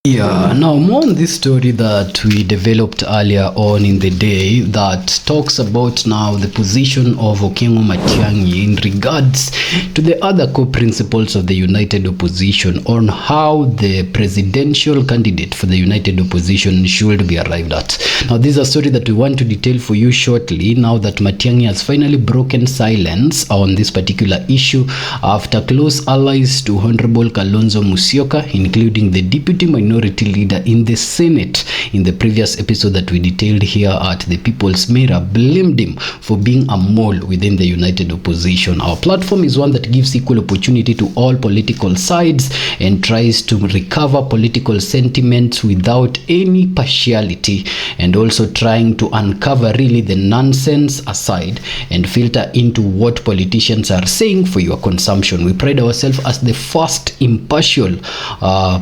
Yeah, now more on this story that we developed earlier on in the day that talks about now the position of Okengo Matiang'i in regards to the other core principles of the United Opposition on how the presidential candidate for the United Opposition should be arrived at. Now this is a story that we want to detail for you shortly now that Matiang'i has finally broken silence on this particular issue after close allies to Honorable Kalonzo Musyoka, including the Deputy Minority Leader in the Senate in the previous episode that we detailed here at the People's Mirror, blamed him for being a mole within the United Opposition. Our platform is one that gives equal opportunity to all political sides and tries to recover political sentiments without any partiality, and also trying to uncover really the nonsense aside and filter into what politicians are saying for your consumption. We pride ourselves as the first impartial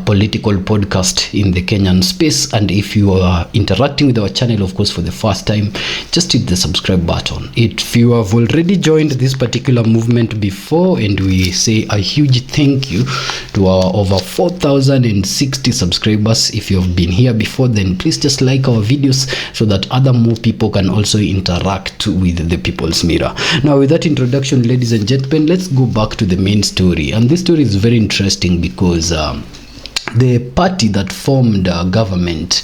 political podcast in the Kenyan space, and if you are interacting with our channel, of course, for the first time, just hit the subscribe button. If you have already joined this particular movement before, and we say a huge thank you to our over 4,060 subscribers. If you have been here before, then please just like our videos so that other more people can also interact with the People's Mirror. Now, with that introduction, ladies and gentlemen, let's go back to the main story. And this story is very interesting because the party that formed government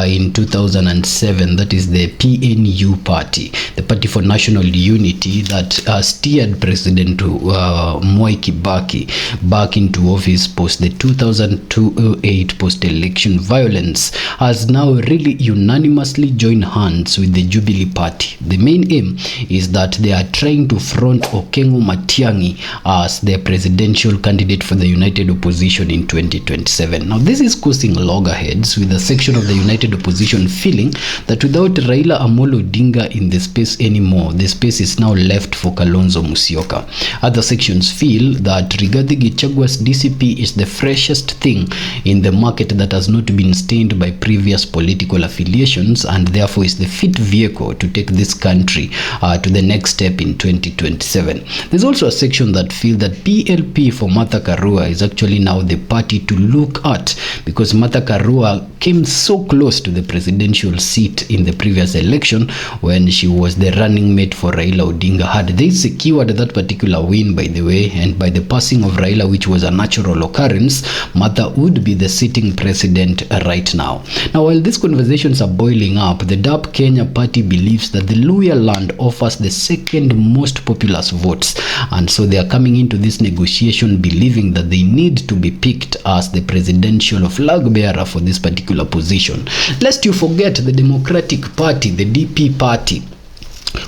in 2007, that is the PNU party, the Party for National Unity, that steered President Mwai Kibaki back into office post the 2008 post-election violence, has now really unanimously joined hands with the Jubilee party. The main aim is that they are trying to front Okengo Matiang'i as their presidential candidate for the United Opposition in 2027. Now, this is causing loggerheads with a section of the United Opposition feeling that without Raila Amolo Odinga in the space anymore, the space is now left for Kalonzo Musyoka. Other sections feel that Rigathi Gachagua's DCP is the freshest thing in the market that has not been stained by previous political affiliations, and therefore is the fit vehicle to take this country to the next step in 2027. There's also a section that feel that PLP for Martha Karua is actually now the party to look at, because Martha Karua came so close to the presidential seat in the previous election when she was the running mate for Raila Odinga. Had they secured that particular win, by the way, and by the passing of Raila, which was a natural occurrence, Martha would be the sitting president right now. Now, while these conversations are boiling up, the DAP Kenya party believes that the Luhya land offers the second most populous votes, and so they are coming into this negotiation believing that they need to be picked as the presidential flag bearer for this particular position. Lest you forget the Democratic Party, the DP party,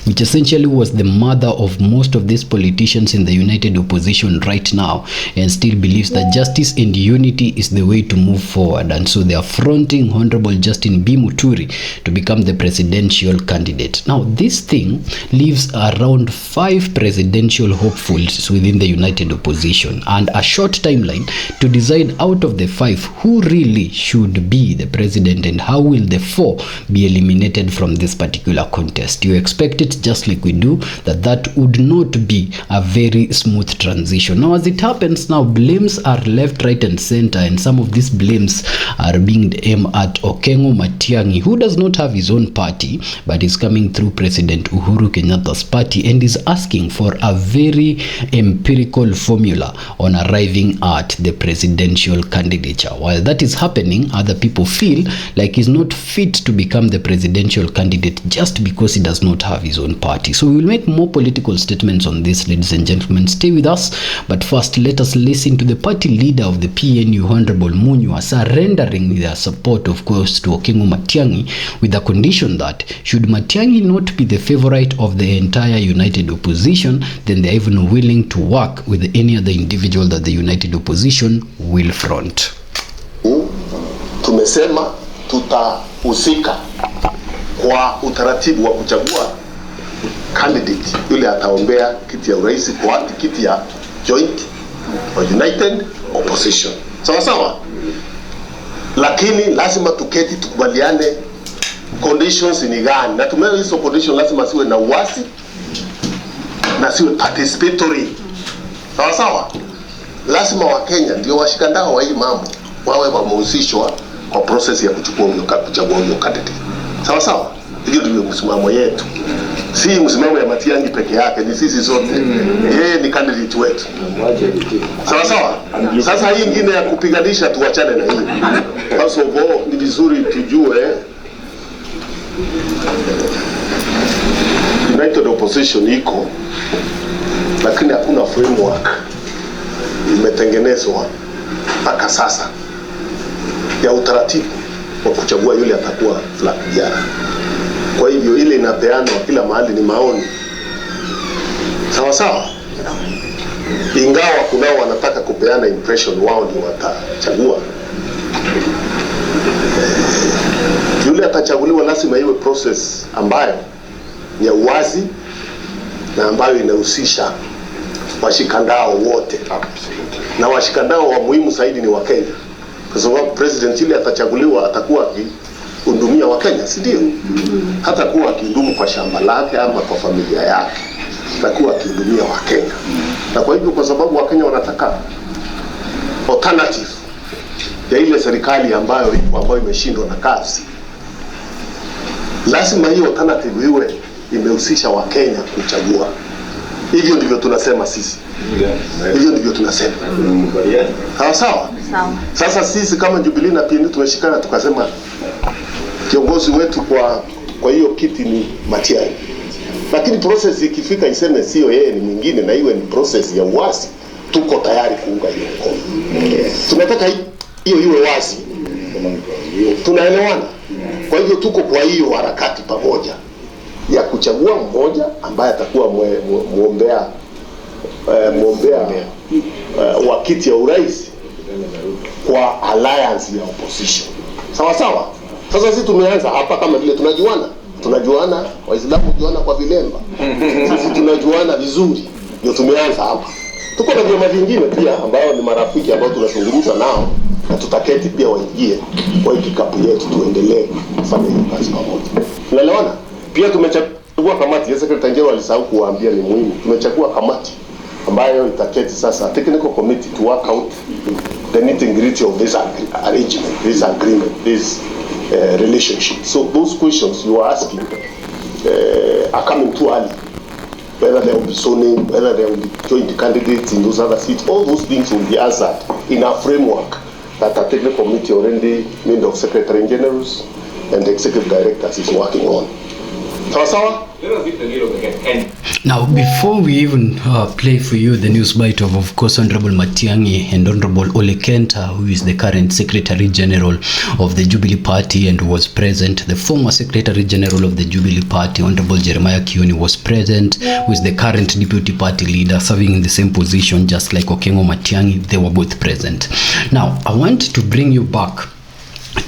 which essentially was the mother of most of these politicians in the United Opposition right now, and still believes that justice and unity is the way to move forward, and so they are fronting Honorable Justin B. Muturi to become the presidential candidate. Now, this thing leaves around 5 presidential hopefuls within the United Opposition, and a short timeline to decide out of the 5 who really should be the president and how will the 4 be eliminated from this particular contest. You expect it, just like we do, that would not be a very smooth transition. Now, as it happens now, blames are left, right and center, and some of these blames are being aimed at Okengo Matiang'i, who does not have his own party but is coming through President Uhuru Kenyatta's party and is asking for a very empirical formula on arriving at the presidential candidature. While that is happening, other people feel like he's not fit to become the presidential candidate just because he does not have his own party. So we will make more political statements on this, ladies and gentlemen. Stay with us. But first, let us listen to the party leader of the PNU, Honorable Munya, surrendering their support, of course, to Okengo Matiang'i with the condition that should Matiang'i not be the favorite of the entire United Opposition, then they are even willing to work with any other individual that the United Opposition will front. Tumesema tutahusika kwa utaratibu wa kuchagua candidate yule ataombea kiti ya urais kwa kiti ya joint or united opposition. Sawa sawa? Lakini lazima tuketi tukubaliane conditions ni gani. Na tumewe hizo conditions lazima siwe na uasi na siwe participatory. Sawa sawa? Lazima wa Kenya ndio washikandao wa hii mambo wawe wamehusishwa kwa process ya kuchagua huyo candidate. Sawa sawa, hiyo ndio msimamo yetu, si msimamo ya Matiang'i peke yake, ni sisi zote. Yeye ni candidate wetu. Sawa sawa. Sasa hii ingine ya kupiganisha tuachane na hii. First of all, ni vizuri tujue United Opposition iko, lakini hakuna framework imetengenezwa mpaka sasa ya utaratibu wa kuchagua yule atakuwa flag bearer. Kwa hivyo ile inapeanwa kila mahali ni maoni. Sawa sawa. Ingawa kunao wanataka kupeana impression wao ndio watachagua, yule atachaguliwa lazima iwe process ambayo ni ya uwazi na ambayo inahusisha washikandao wote. Na washikandao wa muhimu zaidi ni Wakenya, kwa sababu president yule atachaguliwa atakuwa akihudumia Wakenya, si ndio? Hata kuwa akihudumu kwa shamba lake ama kwa familia yake, atakuwa akihudumia Wakenya. Na kwa hivyo, kwa sababu Wakenya wanataka alternative ya ile serikali ambayo imeshindwa na kazi, lazima hiyo alternative iwe imehusisha Wakenya kuchagua. Hivyo ndivyo tunasema sisi. Hivyo ndivyo tunasema. Sawa sawa. Sasa sisi kama Jubilee na PNU tumeshikana tukasema kiongozi wetu kwa hiyo kiti ni Matiang'i. Lakini process ikifika iseme sio yeye ni mwingine na iwe ni process ya uwazi, tuko tayari kuunga hiyo mkono. Tunataka hiyo iwe wazi. Tunaelewana? Kwa hivyo tuko kwa hiyo harakati pamoja ya kuchagua mmoja ambaye atakuwa muombea wa kiti ya urais kwa alliance ya opposition. Sawa sawa. Sasa sisi tumeanza hapa kama vile tunajuana, Waislamu hujuana kwa vilemba. Sisi tunajuana vizuri. Ndio tumeanza hapa. Tuko na vyama vingine pia ambao ni marafiki ambao tunazungumza nao, na tutaketi pia waingie kwa kikapu yetu tuendelee kufanya hiyo kazi pamoja. Unaelewana? Pia tumechagua kamati, ya Secretary General alisahau kuwaambia ni muhimu. Tumechagua kamati ambayo itaketi sasa, technical committee, to work out the nitty-gritty of this arrangement, this agreement, this relationship. So those questions you are asking are coming too early. Whether there will be zoning, whether there will be joint candidates in those other seats, all those things will be answered in a framework that a technical committee already made of Secretary Generals and Executive Directors is working on. Sawa? Now, before we even play for you the news bite of course, Honorable Matiang'i and Honorable Ole Kenta, who is the current Secretary General of the Jubilee Party and was present. The former Secretary General of the Jubilee Party, Honorable Jeremiah Kioni, was present, who is the current Deputy Party Leader, serving in the same position, just like Okengo Matiang'i. They were both present. Now, I want to bring you back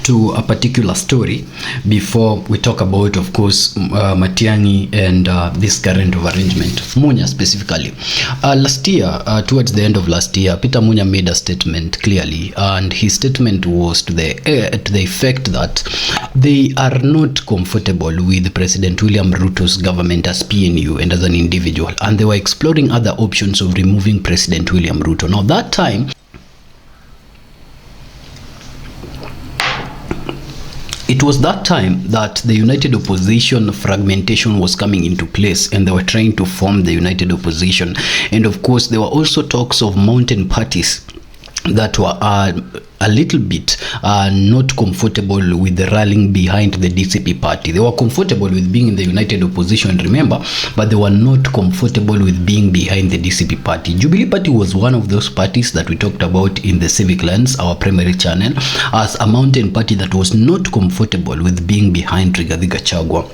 to a particular story before we talk about, of course, Matiang'i and this current of arrangement. Munya specifically. Last year, towards the end of last year, Peter Munya made a statement clearly, and his statement was to the effect that they are not comfortable with President William Ruto's government as PNU and as an individual, and they were exploring other options of removing President William Ruto. Now, that time, it was that time that the United Opposition fragmentation was coming into place, and they were trying to form the United Opposition. And of course, there were also talks of mountain parties that were a little bit not comfortable with the rallying behind the DCP party. They were comfortable with being in the United Opposition, remember, but they were not comfortable with being behind the DCP party. Jubilee Party was one of those parties that we talked about in the Civic Lens, our primary channel, as a mountain party that was not comfortable with being behind Rigathi Gachagua.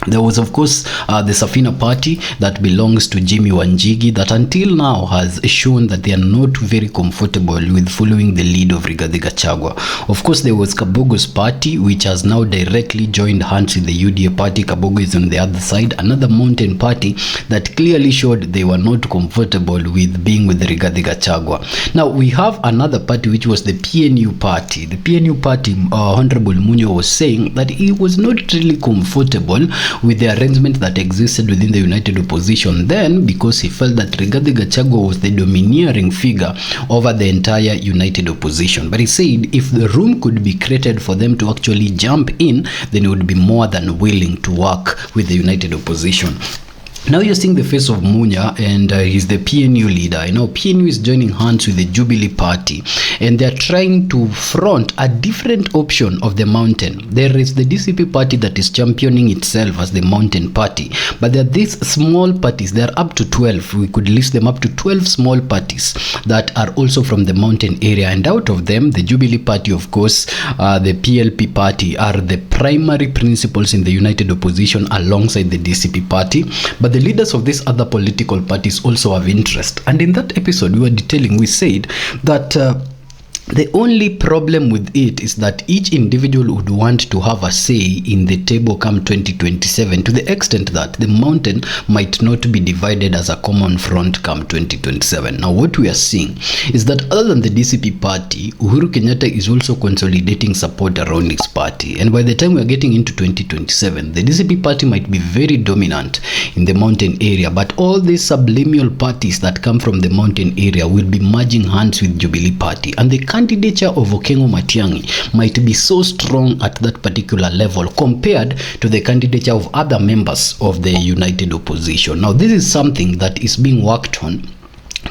There was, of course, the Safina party that belongs to Jimmy Wanjigi, that until now has shown that they are not very comfortable with following the lead of Rigathi Gachagua. Of course, there was Kabogo's party, which has now directly joined hands with the UDA party. Kabogo is on the other side, another mountain party that clearly showed they were not comfortable with being with Rigathi Gachagua. Now, we have another party, which was the PNU party. The PNU party, Honorable Munya was saying that he was not really comfortable with the arrangement that existed within the united opposition then, because he felt that Rigathi Gachagua was the domineering figure over the entire united opposition. But he said if the room could be created for them to actually jump in, then he would be more than willing to work with the united opposition. Now you're seeing the face of Munya, and he's the PNU leader. You know, PNU is joining hands with the Jubilee Party, and they're trying to front a different option of the mountain. There is the DCP party that is championing itself as the mountain party, but there are these small parties. There are up to 12. We could list them up to 12 small parties that are also from the mountain area, and out of them, the Jubilee Party, of course, the PLP party are the primary principals in the united opposition alongside the DCP party. But the leaders of these other political parties also have interest, and in that episode we were detailing, we said that the only problem with it is that each individual would want to have a say in the table come 2027, to the extent that the mountain might not be divided as a common front come 2027. Now what we are seeing is that other than the DCP party, Uhuru Kenyatta is also consolidating support around his party, and by the time we are getting into 2027, the DCP party might be very dominant in the mountain area, but all these subliminal parties that come from the mountain area will be merging hands with Jubilee Party, and the candidature of Matiang'i might be so strong at that particular level compared to the candidature of other members of the united opposition. Now this is something that is being worked on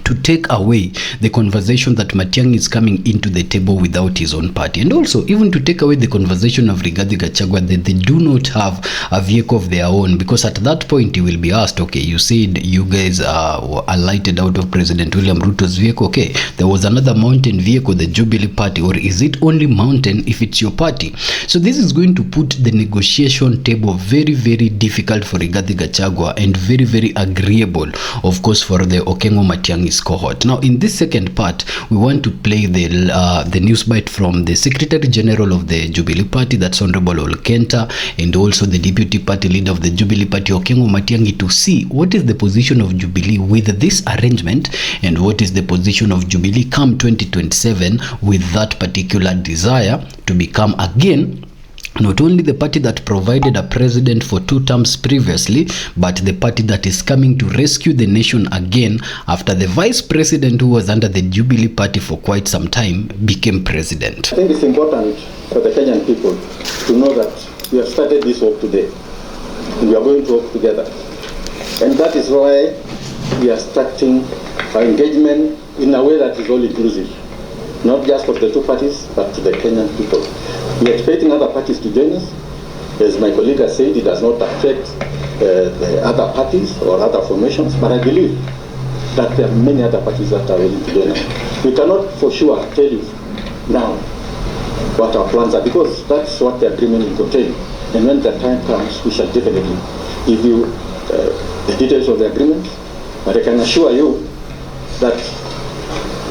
to take away the conversation that Matiang'i is coming into the table without his own party, and also even to take away the conversation of Rigathi Gachagua that they do not have a vehicle of their own, because at that point he will be asked, okay, you said you guys alighted out of President William Ruto's vehicle, okay, there was another mountain vehicle, the Jubilee Party, or is it only mountain if it's your party? So this is going to put the negotiation table very, very difficult for Rigathi Gachagua, and very, very agreeable, of course, for the Matiang'i's cohort. Now in this second part, we want to play the news bite from the Secretary General of the Jubilee Party, that's Honorable Olkenta, and also the Deputy Party Leader of the Jubilee Party, Matiang'i, to see what is the position of Jubilee with this arrangement, and what is the position of Jubilee come 2027 with that particular desire to become again not only the party that provided a president for 2 terms previously, but the party that is coming to rescue the nation again after the vice president, who was under the Jubilee Party for quite some time, became president. I think it's important for the Kenyan people to know that we have started this work today, and we are going to work together. And that is why we are starting our engagement in a way that is all inclusive, not just for the 2 parties, but to the Kenyan people. We are expecting other parties to join us. As my colleague has said, it does not affect the other parties or other formations, but I believe that there are many other parties that are willing to join us. We cannot for sure tell you now what our plans are, because that's what the agreement will contain. And when the time comes, we shall definitely give you the details of the agreement. But I can assure you that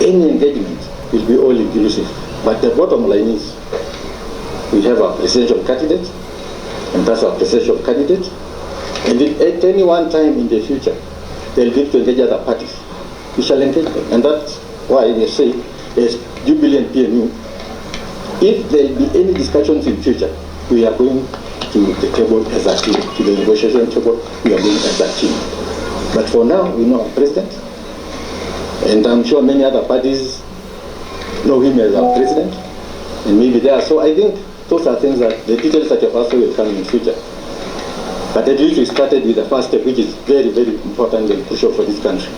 any engagement will be all inclusive. But the bottom line is, we have a presidential candidate, and that's our presidential candidate. And if at any one time in the future they'll need to engage other parties, we shall engage them. And that's why they say, as Jubilee and PNU, if there will be any discussions in future, we are going to the table as a team, to the negotiation table, we are going as a team. But for now, we know our president, and I'm sure many other parties know him as our president, and maybe there. So I think those are things that the details that have also will come in the future. But at least we started with the first step, which is very, very important and crucial for this country.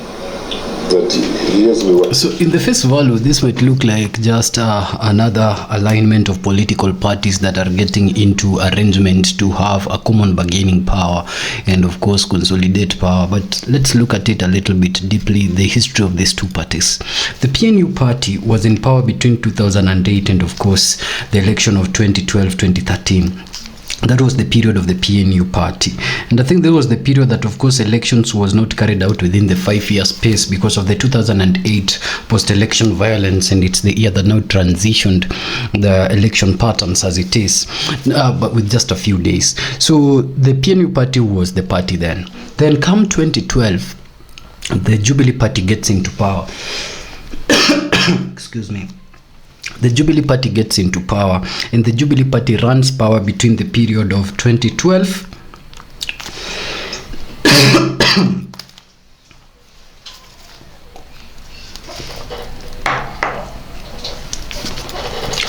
So in the face value, this might look like just another alignment of political parties that are getting into arrangement to have a common bargaining power and of course consolidate power. But let's look at it a little bit deeply, the history of these 2 parties. The PNU party was in power between 2008 and of course the election of 2012-2013. That was the period of the PNU party, and I think that was the period that of course elections was not carried out within the 5-year space because of the 2008 post-election violence, and it's the year that now transitioned the election patterns as it is, but with just a few days. So the PNU party was the party then come 2012, the Jubilee Party gets into power. Excuse me. The Jubilee Party gets into power, and the Jubilee Party runs power between the period of 2012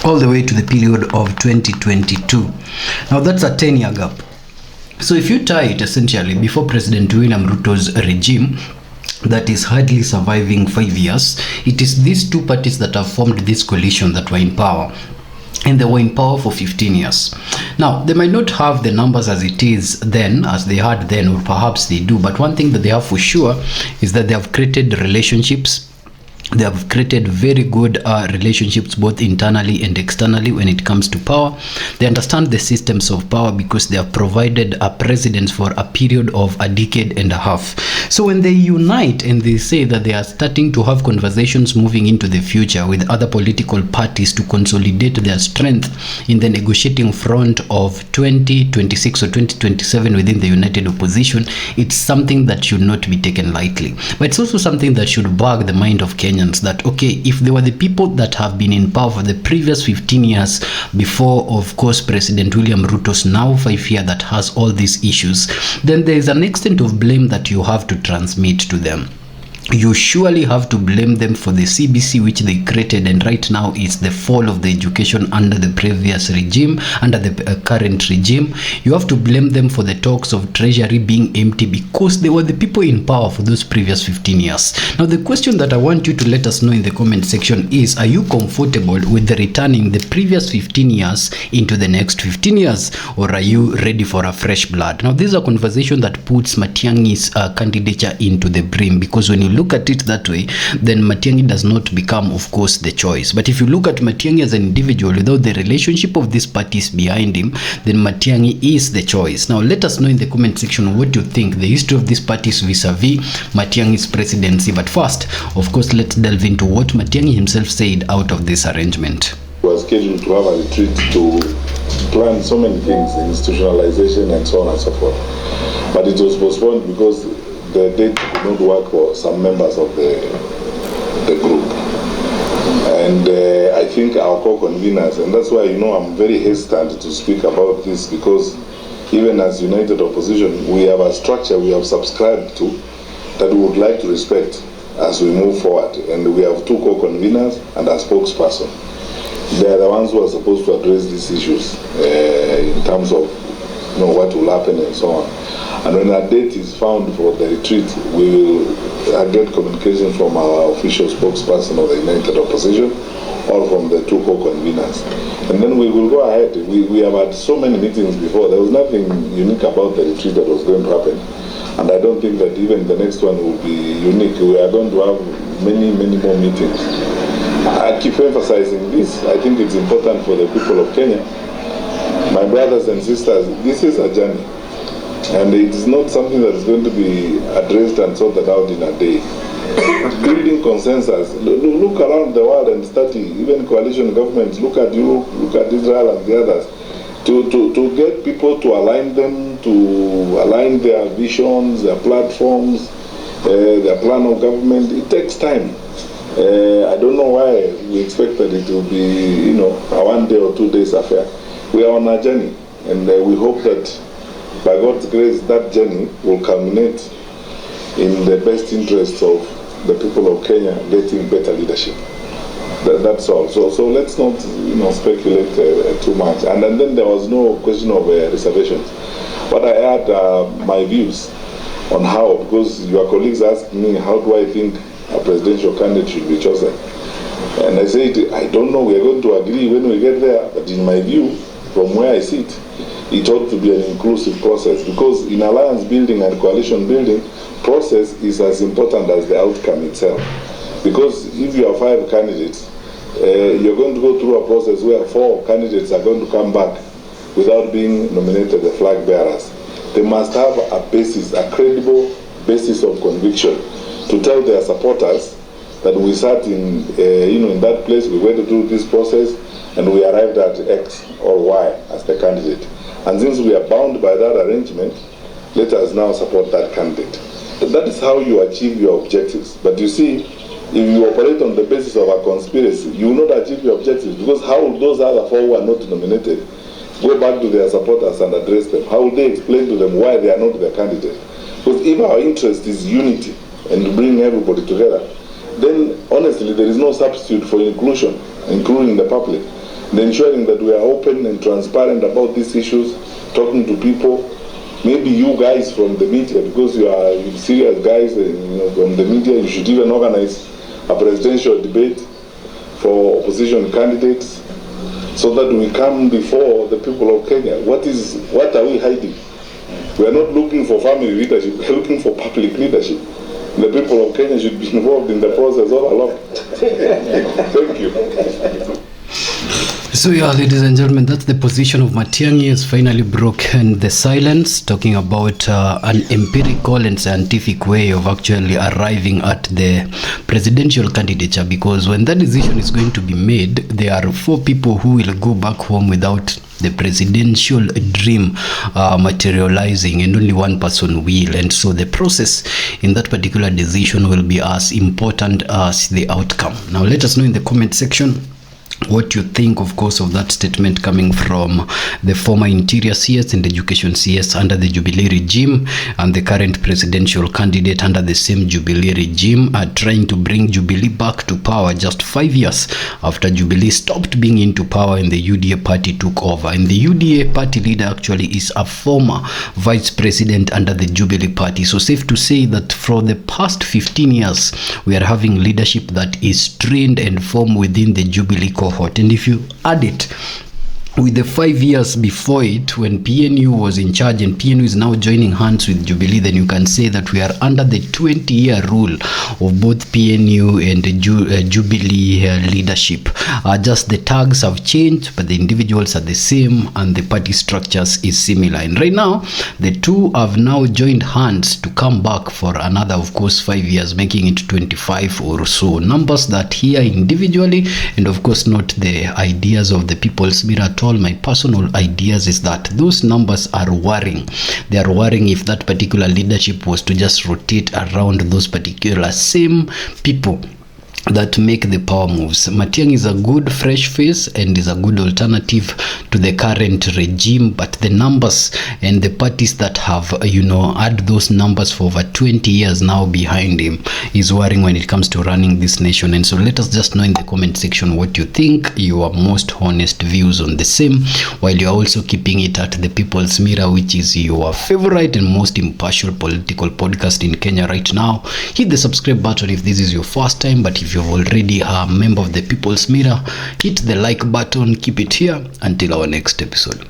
all the way to the period of 2022. Now that's a 10-year gap. So if you tie it essentially before President William Ruto's regime, that is hardly surviving 5 years, it is these two parties that have formed this coalition that were in power. And they were in power for 15 years. Now, they might not have the numbers as it is then, as they had then, or perhaps they do. But one thing that they have for sure is that they have created relationships. They have created very good relationships both internally and externally when it comes to power. They understand the systems of power because they have provided a president for a period of a decade and a half. So when they unite and they say that they are starting to have conversations moving into the future with other political parties to consolidate their strength in the negotiating front of 2026 or 2027 within the united opposition, it's something that should not be taken lightly. But it's also something that should bug the mind of Kenyans that, okay, if they were the people that have been in power for the previous 15 years before, of course, President William Ruto's now 5 year that has all these issues, then there is an extent of blame that you have to transmit to them. You surely have to blame them for the CBC which they created, and right now it's the fall of the education under the previous regime, under the current regime. You have to blame them for the talks of treasury being empty because they were the people in power for those previous 15 years. Now the question that I want you to let us know in the comment section is, are you comfortable with the returning the previous 15 years into the next 15 years, or are you ready for a fresh blood? Now this is a conversation that puts Matiang'i's candidature into the brim, because when you look at it that way, then Matiang'i does not become, of course, the choice. But if you look at Matiang'i as an individual without the relationship of these parties behind him, then Matiang'i is the choice. Now let us know in the comment section what you think, the history of these parties vis-a-vis Matiang'i's presidency. But first, of course, let's delve into what Matiang'i himself said out of this arrangement. We were scheduled to have a retreat to plan so many things, institutionalization and so on and so forth. But it was postponed because the date did not work for some members of the group. And I think our co-conveners, and that's why, I'm very hesitant to speak about this, because even as united opposition, we have a structure we have subscribed to that we would like to respect as we move forward. And we have two co-conveners and a spokesperson. They are the ones who are supposed to address these issues in terms of what will happen and so on. And when a date is found for the retreat, we will get communication from our official spokesperson of the united opposition or from the two co-conveners. And then we will go ahead. We have had so many meetings before. There was nothing unique about the retreat that was going to happen. And I don't think that even the next one will be unique. We are going to have many, many more meetings. I keep emphasizing this. I think it's important for the people of Kenya. My brothers and sisters, this is a journey. And it is not something that is going to be addressed and sorted out in a day. Building consensus. Look around the world and study, even coalition governments. Look at Europe, look at Israel and the others. To get people to align them, to align their visions, their platforms, their plan of government, it takes time. I don't know why we expect that it will be, a 1 day or 2 days affair. We are on a journey, and we hope that by God's grace, that journey will culminate in the best interests of the people of Kenya getting better leadership. That's all. So let's not, speculate too much. And then there was no question of reservations. But I had my views on how, because your colleagues asked me, how do I think a presidential candidate should be chosen? And I said, I don't know. We are going to agree when we get there. But in my view, from where I sit, it ought to be an inclusive process, because in alliance building and coalition building, process is as important as the outcome itself. Because if you have 5 candidates, you're going to go through a process where 4 candidates are going to come back without being nominated the flag bearers. They must have a basis, a credible basis of conviction, to tell their supporters that we sat in that place, we went through this process, and we arrived at X or Y as the candidate. And since we are bound by that arrangement, let us now support that candidate. That is how you achieve your objectives. But you see, if you operate on the basis of a conspiracy, you will not achieve your objectives, because how will those other 4 who are not nominated go back to their supporters and address them? How will they explain to them why they are not the candidate? Because if our interest is unity and to bring everybody together, then honestly there is no substitute for inclusion, including the public, and ensuring that we are open and transparent about these issues, talking to people. Maybe you guys from the media, because you are serious guys from the media, you should even organize a presidential debate for opposition candidates so that we come before the people of Kenya. What are we hiding? We are not looking for family leadership, we are looking for public leadership. The people of Kenya should be involved in the process all along. Thank you. So yeah, ladies and gentlemen, that's the position of Matiang'i. Has finally broken the silence, talking about an empirical and scientific way of actually arriving at the presidential candidature, because when that decision is going to be made, there are 4 people who will go back home without the presidential dream materializing, and only 1 person will. And so the process in that particular decision will be as important as the outcome. Now let us know in the comment section what you think, of course, of that statement coming from the former Interior CS and Education CS under the Jubilee regime, and the current presidential candidate under the same Jubilee regime, are trying to bring Jubilee back to power just 5 years after Jubilee stopped being into power and the UDA party took over. And the UDA party leader actually is a former vice president under the Jubilee party. So safe to say that for the past 15 years, we are having leadership that is trained and formed within the Jubilee cohort. And if you add it with the 5 years before it, when PNU was in charge and PNU is now joining hands with Jubilee, then you can say that we are under the 20-year rule of both PNU and Jubilee leadership. Just the tags have changed, but the individuals are the same and the party structures is similar. And right now, the two have now joined hands to come back for another, of course, 5 years, making it 25 or so. Numbers that here individually, and of course not the ideas of the People's Mirror at all. My personal ideas is that those numbers are worrying. They are worrying if that particular leadership was to just rotate around those particular same people that make the power moves. Matiang'i is a good fresh face and is a good alternative to the current regime, but the numbers and the parties that have had those numbers for over 20 years now behind him is worrying when it comes to running this nation. And so let us just know in the comment section what you think, your most honest views on the same, while you're also keeping it at the People's Mirror, which is your favorite and most impartial political podcast in Kenya right now. Hit the subscribe button if this is your first time, but if you're already a member of the People's Mirror, hit the like button. Keep it here until our next episode.